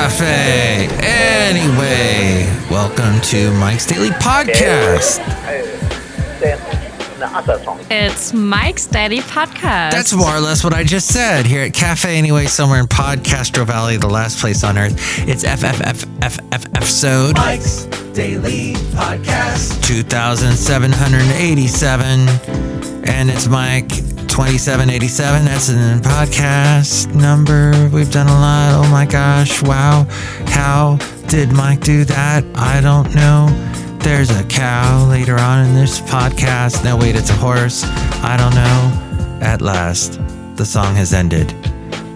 Café Anyway. Welcome to Mike's Daily Podcast. It's Mike's Daily Podcast. That's more or less what I just said here at Café Anyway, somewhere in Podcastro Valley, the last place on earth. It's episode Mike's Daily Podcast 2787, and it's Mike 2787. That's an podcast number. We've done a lot. Oh my gosh, wow. How did Mike do that? I don't know. There's a cow later on in this podcast. No, wait, it's a horse. I don't know. At last, the song has ended.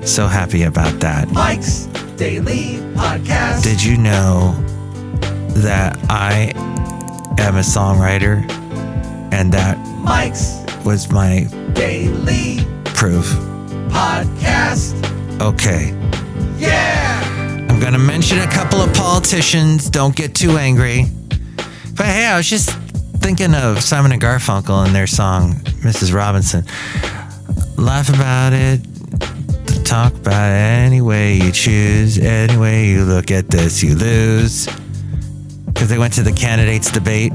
So happy about that. Mike's Daily Podcast. Did you know that I am a songwriter and that Mike's was my Daily proof? Podcast. Okay. Yeah. I'm going to mention a couple of politicians. Don't get too angry. But hey, I was just thinking of Simon and Garfunkel and their song, Mrs. Robinson. Laugh about it, talk about it any way you choose. Any way you look at this, you lose. Because they went to the candidates debate.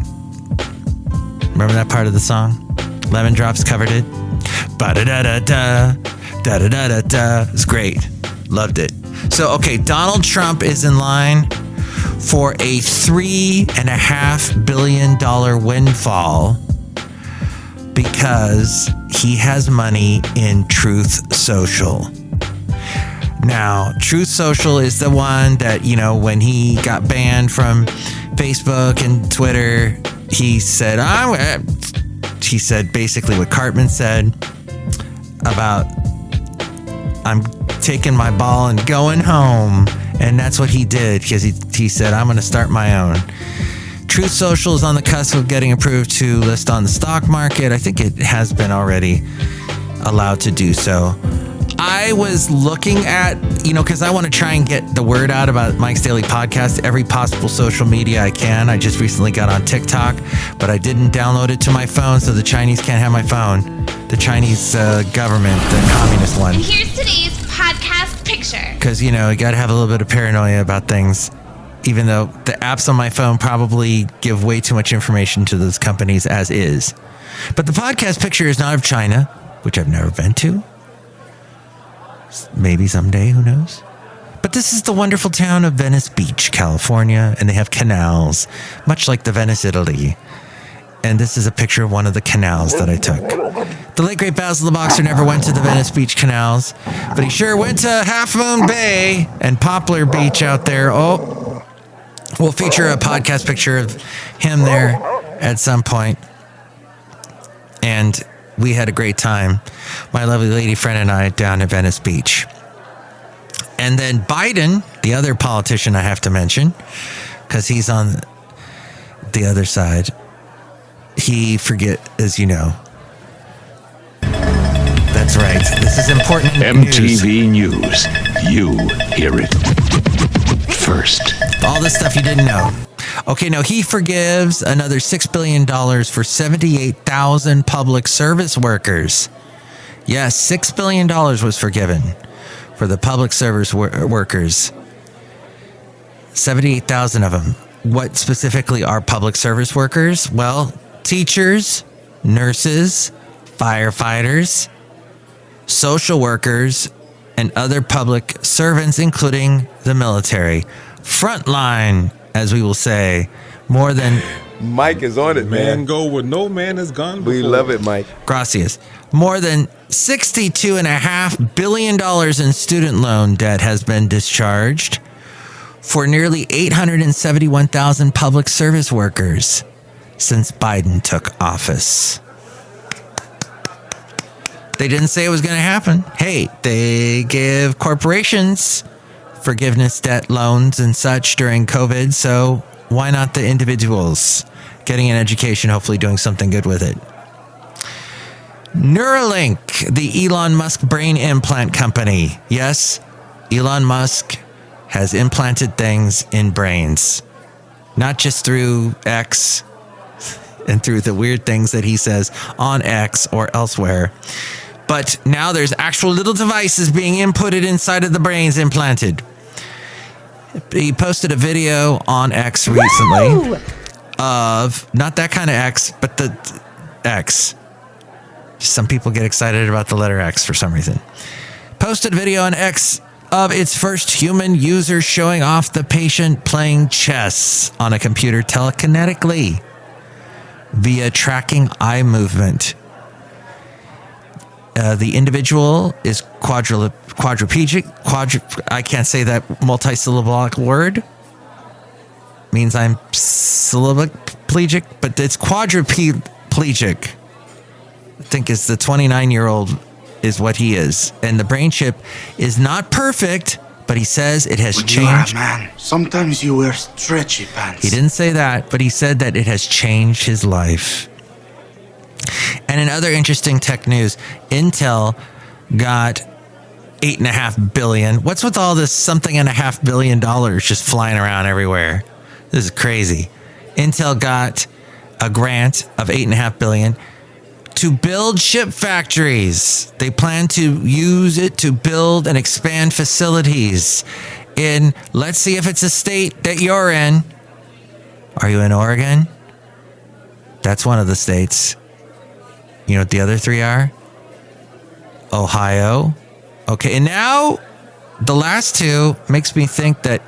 Remember that part of the song? Lemon Drops covered it. Ba-da-da-da-da, da-da-da-da-da. It's great. Loved it. So, okay, Donald Trump is in line for a $3.5 billion windfall because he has money in Truth Social. Now, Truth Social is the one that, you know, when he got banned from Facebook and Twitter, he said basically what Cartman said about, I'm taking my ball and going home. And that's what he did, because he said, I'm going to start my own. Truth Social is on the cusp of getting approved to list on the stock market. I think it has been already allowed to do so. I was looking at, because I want to try and get the word out about Mike's Daily Podcast, every possible social media I can. I just recently got on TikTok, but I didn't download it to my phone, so the Chinese can't have my phone. The Chinese government, the communist one. And here's today's podcast picture. Because, you got to have a little bit of paranoia about things, even though the apps on my phone probably give way too much information to those companies as is. But the podcast picture is not of China, which I've never been to. Maybe someday, who knows? But this is the wonderful town of Venice Beach, California, and they have canals, much like the Venice, Italy. And this is a picture of one of the canals that I took. The late great Basil the Boxer never went to the Venice Beach canals, but he sure went to Half Moon Bay and Poplar Beach out there. Oh, we'll feature a podcast picture of him there at some point. And we had a great time, my lovely lady friend and I, down at Venice Beach. And then Biden, the other politician I have to mention, because he's on the other side, he forget, as you know. That's right. This is important MTV News. You hear it first. All this stuff you didn't know. Okay, no, he forgives another $6 billion for 78,000 public service workers. Yes, $6 billion was forgiven for the public service workers. 78,000 of them. What specifically are public service workers? Well, teachers, nurses, firefighters, social workers, and other public servants, including the military. Frontline, as we will say, more than... Mike is on it, man. Go where no man has gone before. We love it, Mike. Gracias. More than $62.5 billion in student loan debt has been discharged for nearly 871,000 public service workers since Biden took office. They didn't say it was going to happen. Hey, they give corporations forgiveness debt loans and such during COVID, so why not the individuals getting an education, hopefully doing something good with it? Neuralink, the Elon Musk brain implant company. Yes, Elon Musk has implanted things in brains, not just through X and through the weird things that he says on X or elsewhere, but now there's actual little devices being inputted inside of the brains implanted. He posted a video on X recently of not that kind of X, but the X. Some people get excited about the letter X for some reason. Posted a video on X of its first human user showing off the patient playing chess on a computer telekinetically via tracking eye movement. The individual is quadriplegic. I can't say that multisyllabic word. Means I'm syllabiplegic, but it's quadriplegic. I think it's the 29-year-old is what he is. And the brain chip is not perfect, but he says it has changed. Man, sometimes you wear stretchy pants. He didn't say that, but he said that it has changed his life. And in other interesting tech news, Intel got $8.5 billion. What's with all this $something.5 billion just flying around everywhere? This is crazy. Intel got a grant of $8.5 billion to build chip factories. They plan to use it to build and expand facilities in, let's see if it's a state that you're in. Are you in Oregon? That's one of the states. You know what the other three are? Ohio. Okay, and now the last two makes me think that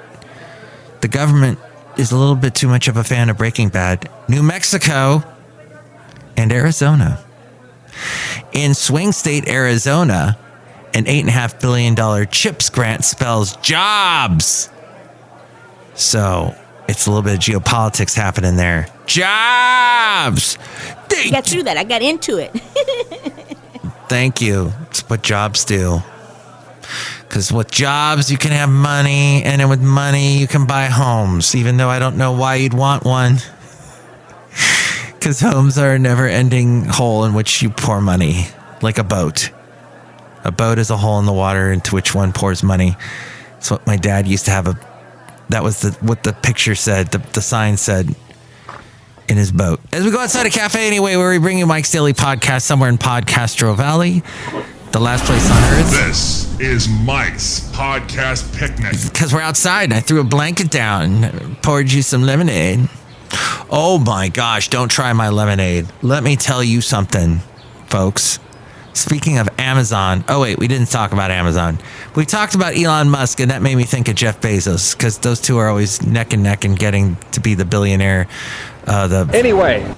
the government is a little bit too much of a fan of Breaking Bad. New Mexico and Arizona. In swing state Arizona, an $8.5 billion CHIPS grant spells jobs. So it's a little bit of geopolitics happening there. Jobs! I got through that. I got into it. Thank you. It's what jobs do. Because with jobs, you can have money, and then with money, you can buy homes, even though I don't know why you'd want one. Because homes are a never-ending hole in which you pour money, like a boat. A boat is a hole in the water into which one pours money. That's what my dad used to have. That was what the picture said, the sign said in his boat. As we go outside of Café Anyway, where we bring you Mike's Daily Podcast somewhere in Podcastro Valley, the last place on earth. This is Mike's Podcast Picnic. Because we're outside and I threw a blanket down and poured you some lemonade. Oh my gosh, don't try my lemonade. Let me tell you something, folks. Speaking of Amazon. Oh wait, we didn't talk about Amazon. We talked about Elon Musk, and that made me think of Jeff Bezos, because those two are always neck and neck and getting to be the billionaire. Anyway.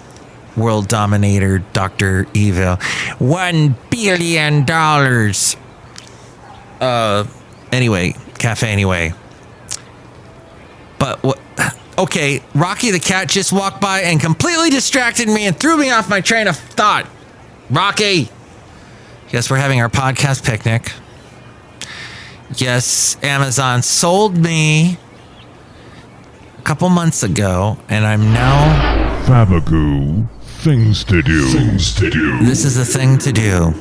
World dominator, Dr. Evil. $1 billion. Anyway, Café Anyway. But what? Okay, Rocky the cat just walked by and completely distracted me and threw me off my train of thought. Rocky. Yes, we're having our podcast picnic. Yes, Amazon sold me a couple months ago, and I'm now... Fabagoo. Things to do. Things to do. This is a thing to do.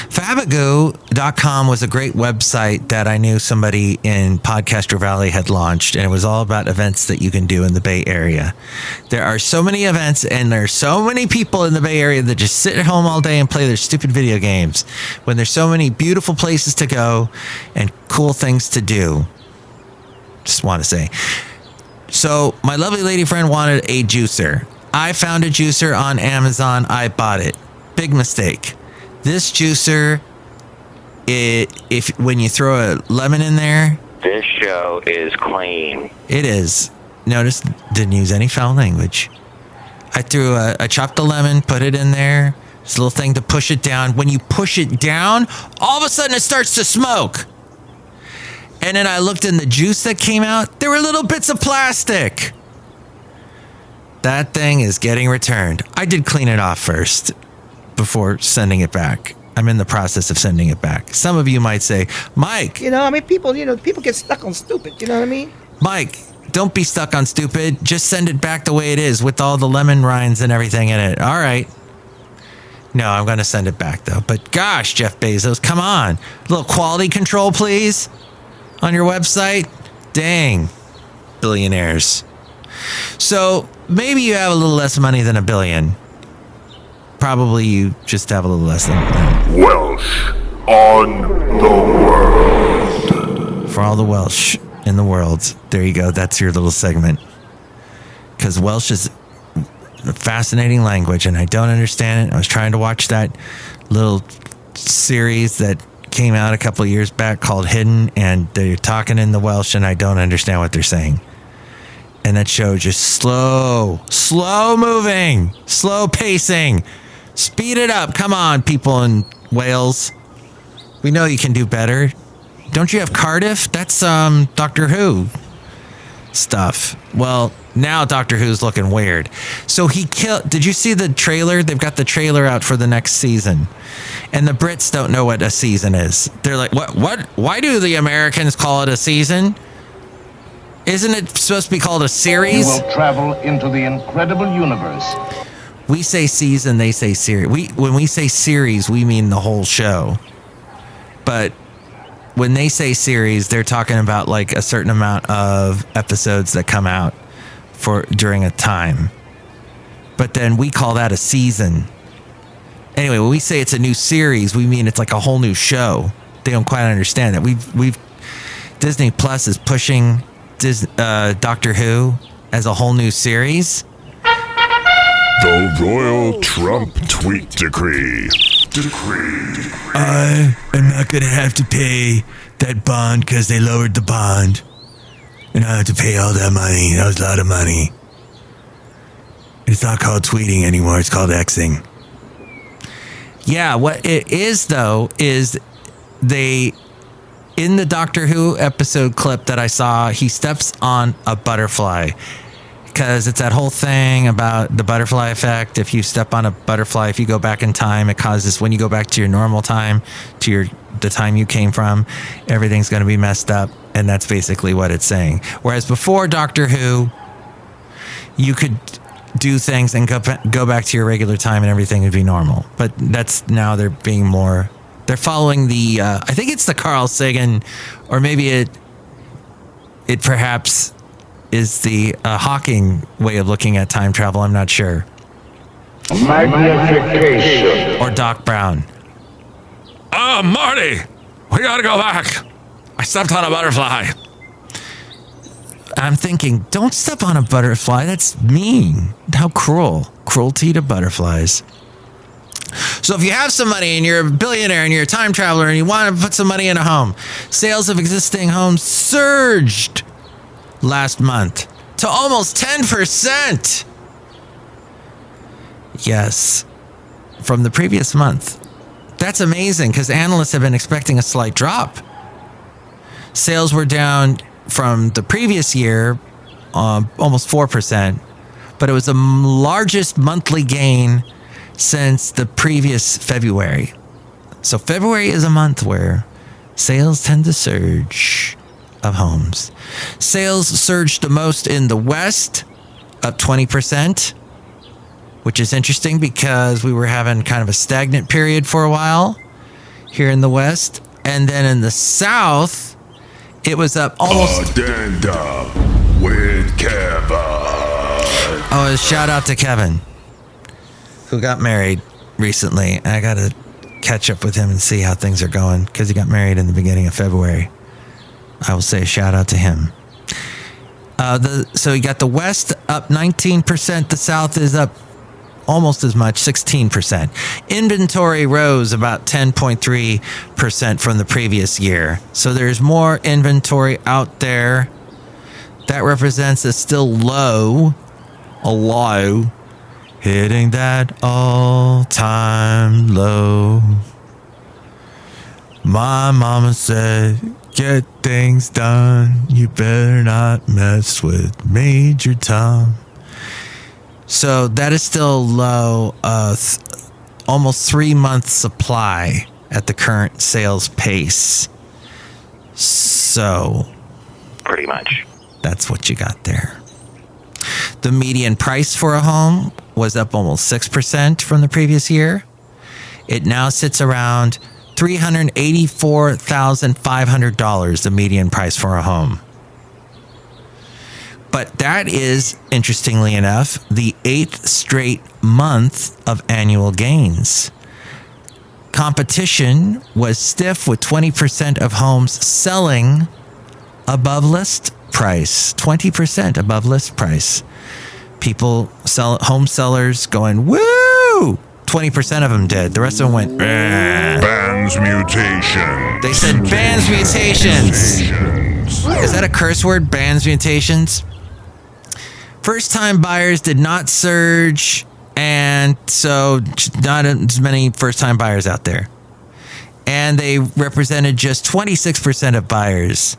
Fabagoo.com was a great website that I knew somebody in Podcaster Valley had launched, and it was all about events that you can do in the Bay Area. There are so many events, and there's so many people in the Bay Area that just sit at home all day and play their stupid video games, when there's so many beautiful places to go and cool things to do. Just want to say. So my lovely lady friend wanted a juicer. I found a juicer on Amazon. I bought it. Big mistake. This juicer, when you throw a lemon in there... This show is clean. It is. Notice, didn't use any foul language. I chopped the lemon, put it in there. This little thing to push it down. When you push it down, all of a sudden it starts to smoke. And then I looked in the juice that came out. There were little bits of plastic. That thing is getting returned. I did clean it off first before sending it back. I'm in the process of sending it back. Some of you might say, Mike. People get stuck on stupid. You know what I mean? Mike, don't be stuck on stupid. Just send it back the way it is with all the lemon rinds and everything in it. All right. No, I'm going to send it back, though. But gosh, Jeff Bezos, come on. A little quality control, please, on your website. Dang. Billionaires. So maybe you have a little less money than $1 billion. Probably you just have a little less than that. Welsh on the world. For all the Welsh in the world. There you go. That's your little segment. Because Welsh is a fascinating language, and I don't understand it. I was trying to watch that little series that came out a couple of years back called Hidden, and they're talking in the Welsh, and I don't understand what they're saying. And that show just slow moving, slow pacing. Speed it up. Come on, people in Wales. We know you can do better. Don't you have Cardiff? That's Doctor Who stuff. Well, now Doctor Who's looking weird. So he killed. Did you see the trailer? They've got the trailer out for the next season. And the Brits don't know what a season is. They're like, what? Why do the Americans call it a season? Isn't it supposed to be called a series? You will travel into the incredible universe. We say season, they say series. When we say series, we mean the whole show. But when they say series, they're talking about like a certain amount of episodes that come out during a time. But then we call that a season. Anyway, when we say it's a new series, we mean it's like a whole new show. They don't quite understand that. We've Disney Plus is pushing Doctor Who as a whole new series. The Royal Trump Tweet Decree. I am not going to have to pay that bond because they lowered the bond. And I have to pay all that money. That was a lot of money. It's not called tweeting anymore. It's called Xing. Yeah, what it is, though, is in the Doctor Who episode clip that I saw, he steps on a butterfly. Because it's that whole thing about the butterfly effect. If you step on a butterfly, if you go back in time, it causes, when you go back to your normal time, to the time you came from, everything's going to be messed up. And that's basically what it's saying. Whereas before Doctor Who, you could do things and go back to your regular time and everything would be normal. But that's now they're following the, I think it's the Carl Sagan, or maybe it perhaps is the Hawking way of looking at time travel. I'm not sure. Magnification. Or Doc Brown. Marty, we gotta go back. I stepped on a butterfly. I'm thinking, don't step on a butterfly. That's mean. How cruel. Cruelty to butterflies. So if you have some money and you're a billionaire and you're a time traveler and you want to put some money in a home, sales of existing homes surged last month to almost 10%. Yes, from the previous month. That's amazing because analysts have been expecting a slight drop. Sales were down from the previous year, almost 4%, but it was the largest monthly gain since the previous February. So February is a month where sales tend to surge of homes. Sales surged the most in the West, up 20%, which is interesting because we were having kind of a stagnant period for a while here in the West. And then in the South, it was up almost... Addenda with Kevin. Oh, a shout out to Kevin, who got married recently. I got to catch up with him and see how things are going because he got married in the beginning of February. I will say a shout out to him. So you got the West up 19%. The South is up almost as much, 16%. Inventory rose about 10.3% from the previous year. So there's more inventory out there. That represents a still low, hitting that all-time low. My mama said, get things done. You better not mess with Major Tom. So that is still low, almost 3-month supply at the current sales pace. So pretty much. That's what you got there. The median price for a home was up almost 6% from the previous year. It now sits around $384,500, the median price for a home. But that is, interestingly enough, the 8th straight month of annual gains. Competition was stiff with 20% of homes selling above list price, 20% above list price. People home sellers going, woo! 20% of them did. The rest of them went, Bands mutation. They said bands mutations. Is that a curse word? Bands mutations? First time buyers did not surge, and so not as many first time buyers out there. And they represented just 26% of buyers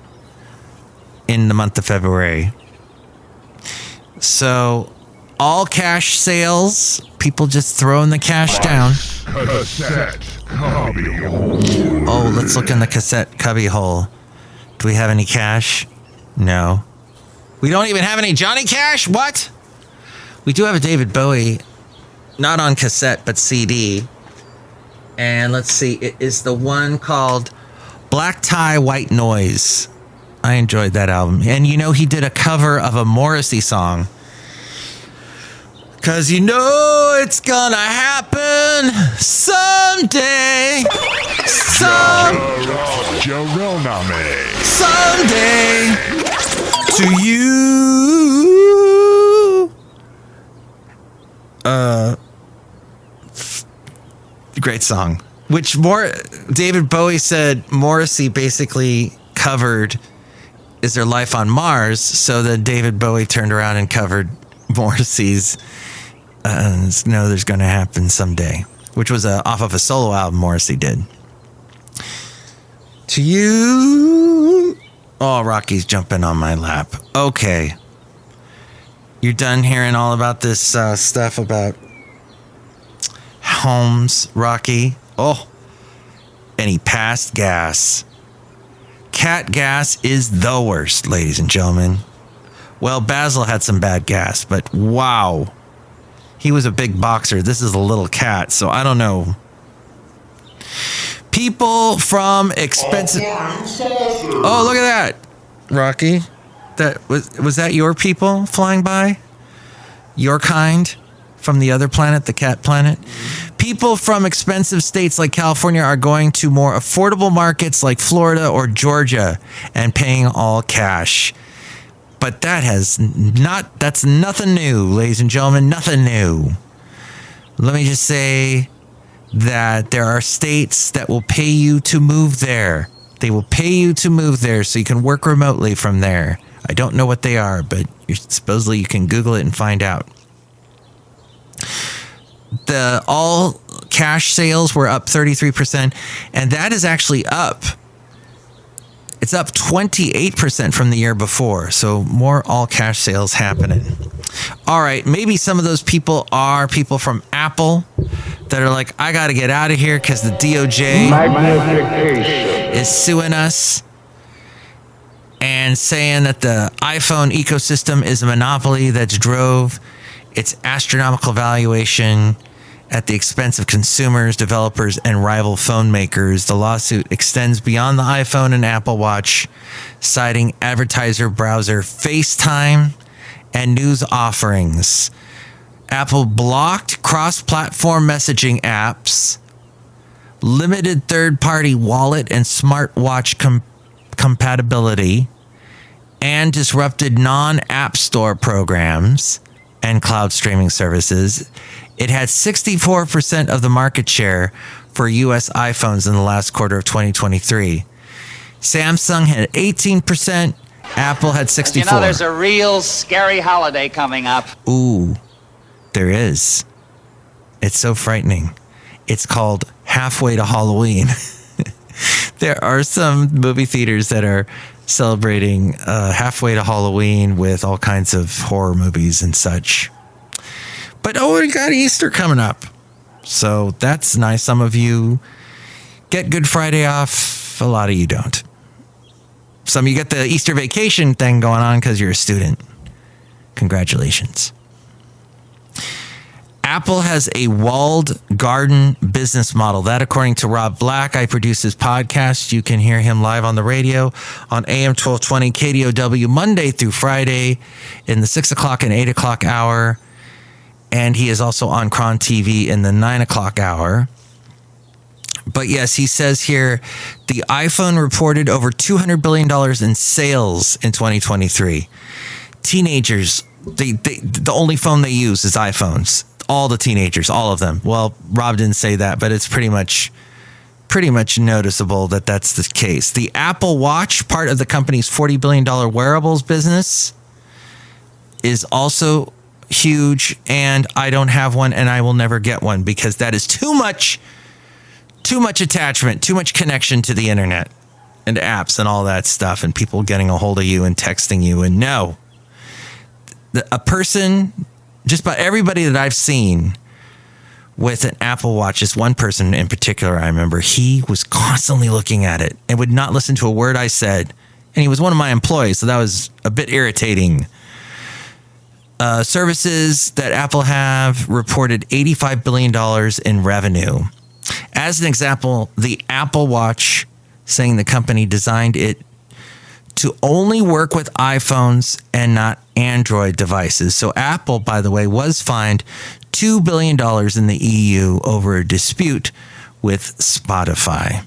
in the month of February. So all cash sales, people just throwing the cash down. Cassette cubby hole. Oh, let's look in the cassette cubby hole. Do we have any cash? No. We don't even have any Johnny Cash? What? We do have a David Bowie, not on cassette, but CD. And let's see, it is the one called Black Tie, White Noise. I enjoyed that album. And you know, he did a cover of a Morrissey song. 'Cause you know it's gonna happen someday. Someday to you. Great song. Which David Bowie said Morrissey basically covered Is There Life on Mars? So then David Bowie turned around and covered Morrissey's No, There's Gonna Happen Someday, which was off of a solo album Morrissey did. To you. Oh, Rocky's jumping on my lap. Okay. You're done hearing all about this stuff about homes, Rocky? Oh. And he passed gas. Cat gas is the worst, ladies and gentlemen. Well, Basil had some bad gas, but wow. He was a big boxer. This is a little cat, so I don't know. People from expensive... Oh, look at that, Rocky. That was that your people flying by? Your kind? From the other planet, the cat planet? People from expensive states like California are going to more affordable markets like Florida or Georgia and paying all cash. But that's nothing new, ladies and gentlemen, nothing new. Let me just say that there are states that will pay you to move there. They will pay you to move there so you can work remotely from there. I don't know what they are, but supposedly you can Google it and find out. The all cash sales were up 33%, and that is actually up. It's up 28% from the year before, so more all cash sales happening. All right, maybe some of those people are people from Apple that are like, I got to get out of here because the DOJ is suing us and saying that the iPhone ecosystem is a monopoly that's drove its astronomical valuation at the expense of consumers, developers, and rival phone makers. The lawsuit extends beyond the iPhone and Apple Watch, citing advertiser browser FaceTime and news offerings. Apple blocked cross-platform messaging apps, limited third-party wallet and smartwatch compatibility, and disrupted non-app store programs and cloud streaming services. It had 64% of the market share for U.S. iPhones in the last quarter of 2023. Samsung had 18%. Apple had 64%. You know, there's a real scary holiday coming up. Ooh, there is. It's so frightening. It's called Halfway to Halloween. There are some movie theaters that are celebrating Halfway to Halloween with all kinds of horror movies and such. But we got Easter coming up. So that's nice. Some of you get Good Friday off. A lot of you don't. Some of you get the Easter vacation thing going on because you're a student. Congratulations. Apple has a walled garden business model. That, according to Rob Black, I produce his podcast. You can hear him live on the radio on AM 1220 KDOW Monday through Friday in the 6 o'clock and 8 o'clock hour. And he is also on Cron TV in the 9 o'clock hour. But yes, he says here, the iPhone reported over $200 billion in sales in 2023. Teenagers, the only phone they use is iPhones. All the teenagers, all of them. Well, Rob didn't say that, but it's pretty much noticeable that that's the case. The Apple Watch, part of the company's $40 billion wearables business, is also huge, and I don't have one, and I will never get one because that is too much attachment, too much connection to the internet and apps and all that stuff, and people getting a hold of you and texting you. And no, a person, just about everybody that I've seen with an Apple Watch, just one person in particular, I remember, he was constantly looking at it and would not listen to a word I said. And he was one of my employees, so that was a bit irritating. Services that Apple have reported $85 billion in revenue. As an example, the Apple Watch, saying the company designed it to only work with iPhones and not Android devices. So Apple, by the way, was fined $2 billion in the EU over a dispute with Spotify.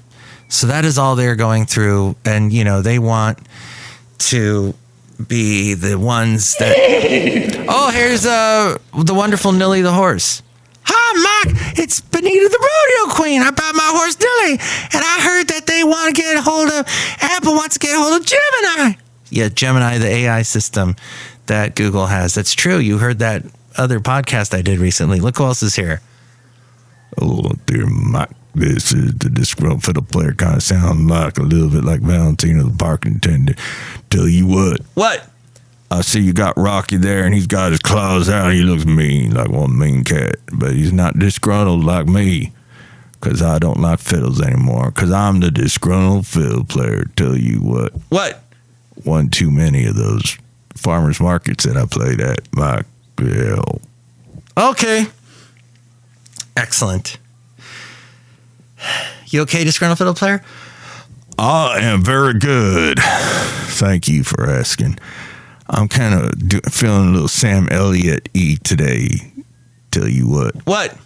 So that is all they're going through. And, they want to be the ones that... Oh, here's the wonderful Nilly the horse. Hi, Mike. It's Benita the rodeo queen. I bought my horse Nilly, and I heard that they want to get a hold of... Apple wants to get a hold of Gemini. Yeah, Gemini, the AI system that Google has. That's true. You heard that other podcast I did recently. Look who else is here. Oh, dear Mike. This is the Disgruntled Fiddle Player. Kind of sound like a little bit like Valentino the park attendant. Tell you what. What? I see you got Rocky there, and he's got his claws out. He looks mean, like one mean cat. But he's not disgruntled like me, because I don't like fiddles anymore, because I'm the Disgruntled Fiddle Player. Tell you what. What? One too many of those farmers markets that I played at. My hell. Okay. Excellent. You okay, Disgruntled Fiddle Player? I am very good. Thank you for asking. I'm kind of feeling a little Sam Elliott-y today. Tell you what. What?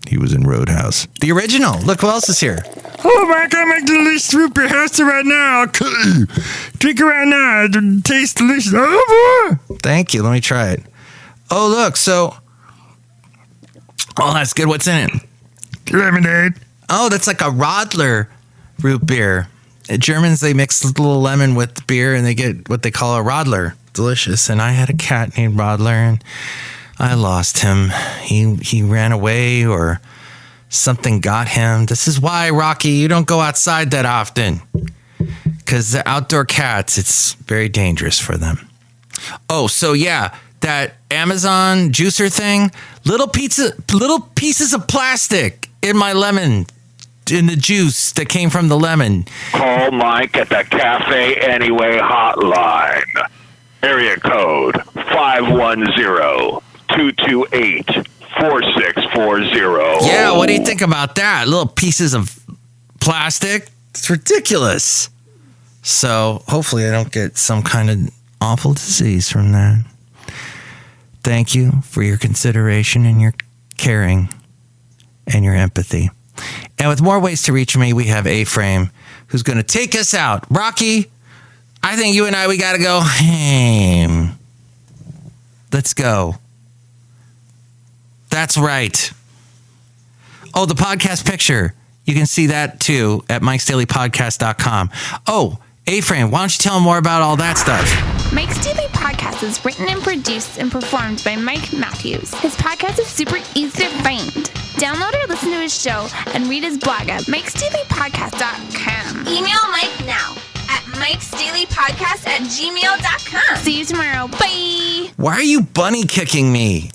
He was in Roadhouse. The original. Look who else is here. Oh, man, I can make delicious super pasta right now. Drink it right now. It tastes delicious. Oh, boy. Thank you. Let me try it. Oh, look. So. Oh, that's good. What's in it? Lemonade. Oh, that's like a Rodler root beer. Germans, they mix a little lemon with beer and they get what they call a Rodler. Delicious. And I had a cat named Rodler and I lost him. He ran away or something got him. This is why, Rocky, you don't go outside that often. Because the outdoor cats, it's very dangerous for them. Oh, so yeah, that Amazon juicer thing, little pieces of plastic in my lemon, in the juice that came from the lemon. Call Mike at the Café Anyway hotline. Area code 510-228-4640. Yeah, what do you think about that? Little pieces of plastic? It's ridiculous. So hopefully I don't get some kind of awful disease from that. Thank you for your consideration and your caring and your empathy. And with more ways to reach me, we have A-Frame, who's going to take us out. Rocky, I think you and we got to go home. Let's go. That's right. Oh, the podcast picture. You can see that, too, at mikesdailypodcast.com. Oh, A-Frame, why don't you tell them more about all that stuff? Mike's Daily Podcast is written and produced and performed by Mike Matthews. His podcast is super easy to find. Download or listen to his show and read his blog at mikesdailypodcast.com. Email Mike now at mikesdailypodcast@gmail.com. See you tomorrow. Bye. Why are you bunny kicking me?